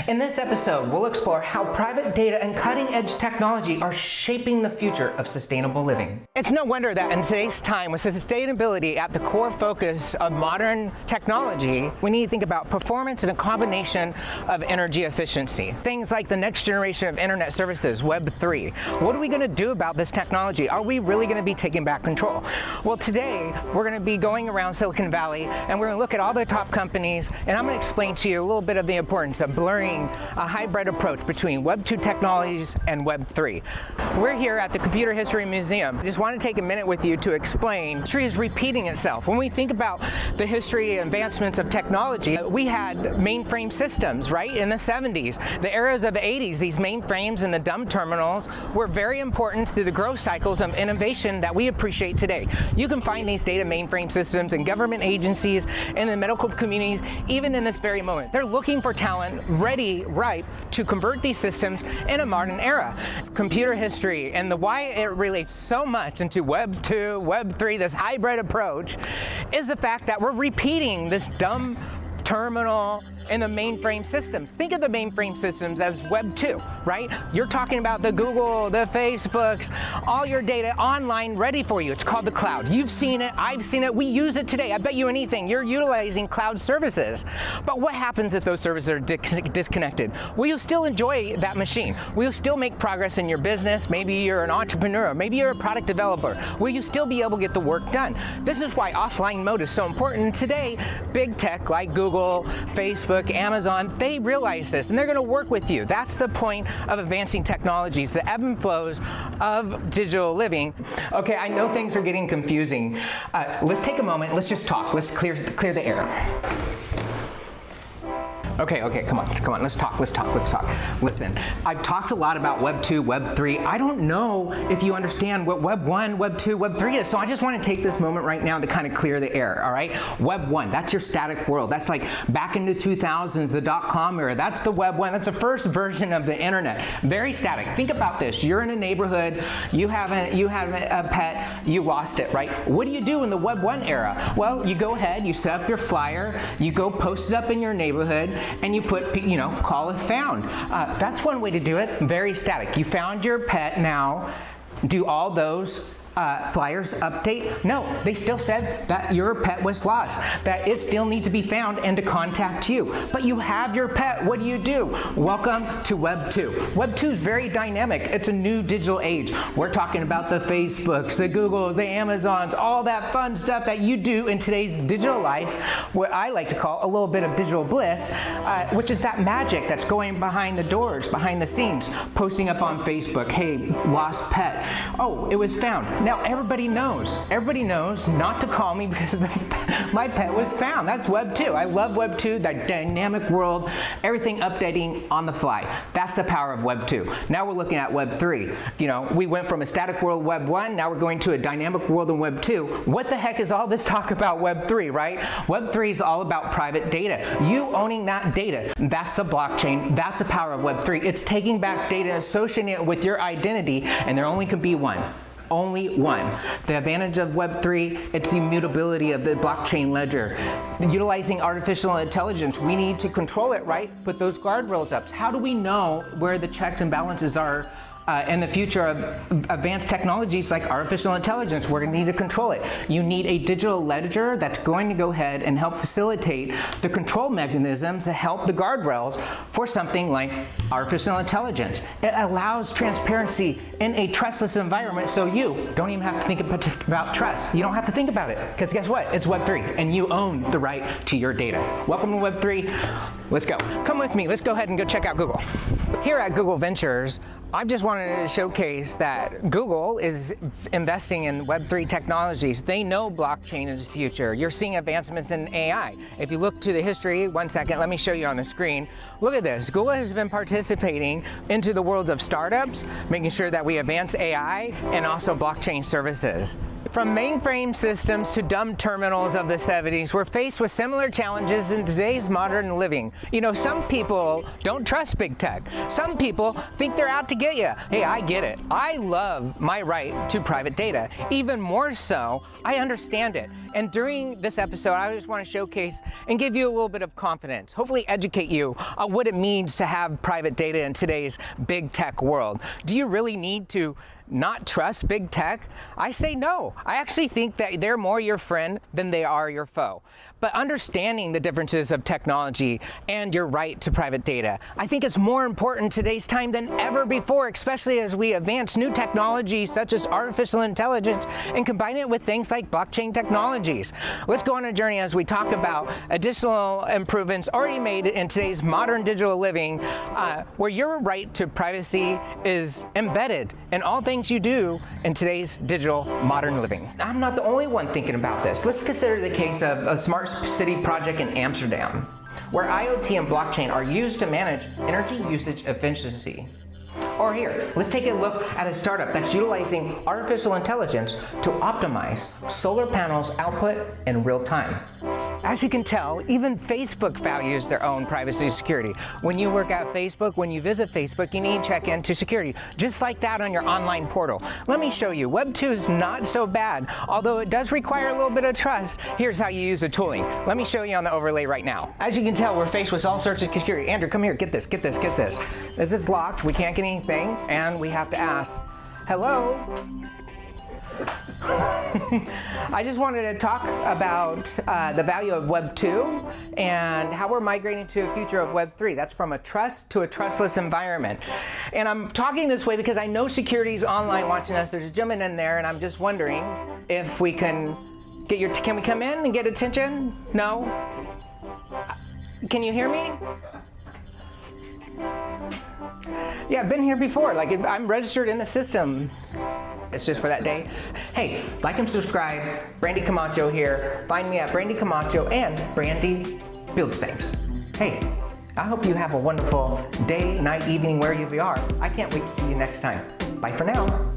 In this episode, we'll explore how private data and cutting-edge technology are shaping the future of sustainable living. It's no wonder that in today's time, with sustainability at the core focus of modern technology, we need to think about performance and a combination of energy efficiency. Things like the next generation of internet services, Web 3. What are we going to do about this technology? Are we really going to be taking back control? Well, today, we're going to be going around Silicon Valley, and we're going to look at all the top companies, and I'm going to explain to you a little bit of the importance of blurring a hybrid approach between Web 2 technologies and Web 3. We're here at the Computer History Museum. I just want to take a minute with you to explain. History is repeating itself. When we think about the history and advancements of technology, we had mainframe systems, right, in the 70s. The eras of the 80s, these mainframes and the dumb terminals were very important to the growth cycles of innovation that we appreciate today. You can find these data mainframe systems in government agencies, in the medical community, even in this very moment. They're looking for talent ready, ripe to convert these systems in a modern era. Computer history and the why it relates so much into Web 2, Web 3, this hybrid approach, is the fact that we're repeating this dumb terminal in the mainframe systems. Think of the mainframe systems as Web 2, right? You're talking about the Google, the Facebooks, all your data online ready for you. It's called the cloud. You've seen it, I've seen it, we use it today. I bet you anything, you're utilizing cloud services. But what happens if those services are disconnected? Will you still enjoy that machine? Will you still make progress in your business? Maybe you're an entrepreneur, maybe you're a product developer. Will you still be able to get the work done? This is why offline mode is so important. Today, big tech like Google, Facebook, Amazon, they realize this and they're going to work with you. That's the point of advancing technologies, the ebb and flows of digital living. Okay, I know things are getting confusing. Let's take a moment, let's just talk. Let's clear the air. Okay, come on, let's talk. Listen, I've talked a lot about Web 2, Web 3. I don't know if you understand what Web 1, Web 2, Web 3 is, so I just want to take this moment right now to kind of clear the air, all right? Web 1, that's your static world. That's like back in the 2000s, the dot-com era. That's the Web 1, that's the first version of the internet. Very static. Think about this. You're in a neighborhood, you have a pet, you lost it, right? What do you do in the Web 1 era? Well, you go ahead, you set up your flyer, you go post it up in your neighborhood, and you put, call it found. That's one way to do it, very static. You found your pet now. Do all those flyers update? No, they still said that your pet was lost, that it still needs to be found and to contact you. But you have your pet, what do? Welcome to Web 2. Web 2 is very dynamic. It's a new digital age. We're talking about the Facebooks, the Googles, the Amazons, all that fun stuff that you do in today's digital life, what I like to call a little bit of digital bliss, which is that magic that's going behind the doors, behind the scenes, posting up on Facebook, hey, lost pet. Oh, it was found. Now everybody knows not to call me because my pet was found. That's Web 2. I love Web 2, that dynamic world, everything updating on the fly. That's the power of Web 2. Now we're looking at Web 3. We went from a static world, Web 1, now we're going to a dynamic world in Web 2. What the heck is all this talk about Web 3, right? Web 3 is all about private data. You owning that data. That's the blockchain. That's the power of Web 3. It's taking back data associated with your identity, and there only can be one. Only one. The advantage of Web 3, it's the immutability of the blockchain ledger. Utilizing artificial intelligence, we need to control it, right? Put those guardrails up. How do we know where the checks and balances are in the future of advanced technologies like artificial intelligence? We're going to need to control it. You need a digital ledger that's going to go ahead and help facilitate the control mechanisms that help the guardrails for something like artificial intelligence. It allows transparency in a trustless environment, so you don't even have to think about trust. You don't have to think about it, because guess what? It's Web 3, and you own the right to your data. Welcome to Web 3. Let's go. Come with me. Let's go ahead and go check out Google. Here at Google Ventures, I just wanted to showcase that Google is investing in Web3 technologies. They know blockchain is the future. You're seeing advancements in AI. If you look to the history, one second, let me show you on the screen. Look at this. Google has been participating into the worlds of startups, making sure that we advance AI and also blockchain services. From mainframe systems to dumb terminals of the 70s, we're faced with similar challenges in today's modern living. You know, some people don't trust big tech. Some people think they're out to get you. Hey, I get it. I love my right to private data. Even more so, I understand it. And during this episode, I just want to showcase and give you a little bit of confidence, hopefully educate you on what it means to have private data in today's big tech world. Do you really need to not trust big tech? I say no. I actually think that they're more your friend than they are your foe. But understanding the differences of technology and your right to private data, I think it's more important today's time than ever before, especially as we advance new technologies such as artificial intelligence and combine it with things like blockchain technologies. Let's go on a journey as we talk about additional improvements already made in today's modern digital living, where your right to privacy is embedded in all things you do in today's digital modern living. I'm not the only one thinking about this. Let's consider the case of a smart city project in Amsterdam, where IoT and blockchain are used to manage energy usage efficiency. Or here, let's take a look at a startup that's utilizing artificial intelligence to optimize solar panels output in real time. As you can tell, even Facebook values their own privacy and security. When you work at Facebook, when you visit Facebook, you need to check into security, just like that on your online portal. Let me show you. Web 2 is not so bad, although it does require a little bit of trust. Here's how you use the tooling. Let me show you on the overlay right now. As you can tell, we're faced with all sorts of security. Andrew, come here, get this, get this, get this. This is locked, we can't get anything, and we have to ask, hello? I just wanted to talk about the value of Web 2 and how we're migrating to a future of Web 3. That's from a trust to a trustless environment. And I'm talking this way because I know security's online watching us. There's a gentleman in there, and I'm just wondering if we can get your, can we come in and get attention? No? Can you hear me? Yeah, I've been here before. Like, I'm registered in the system. It's just for that day. Hey, like and subscribe. Brandy Camacho here. Find me at Brandy Camacho and Brandy Builds Things. Hey, I hope you have a wonderful day, night, evening, wherever you are. I can't wait to see you next time. Bye for now.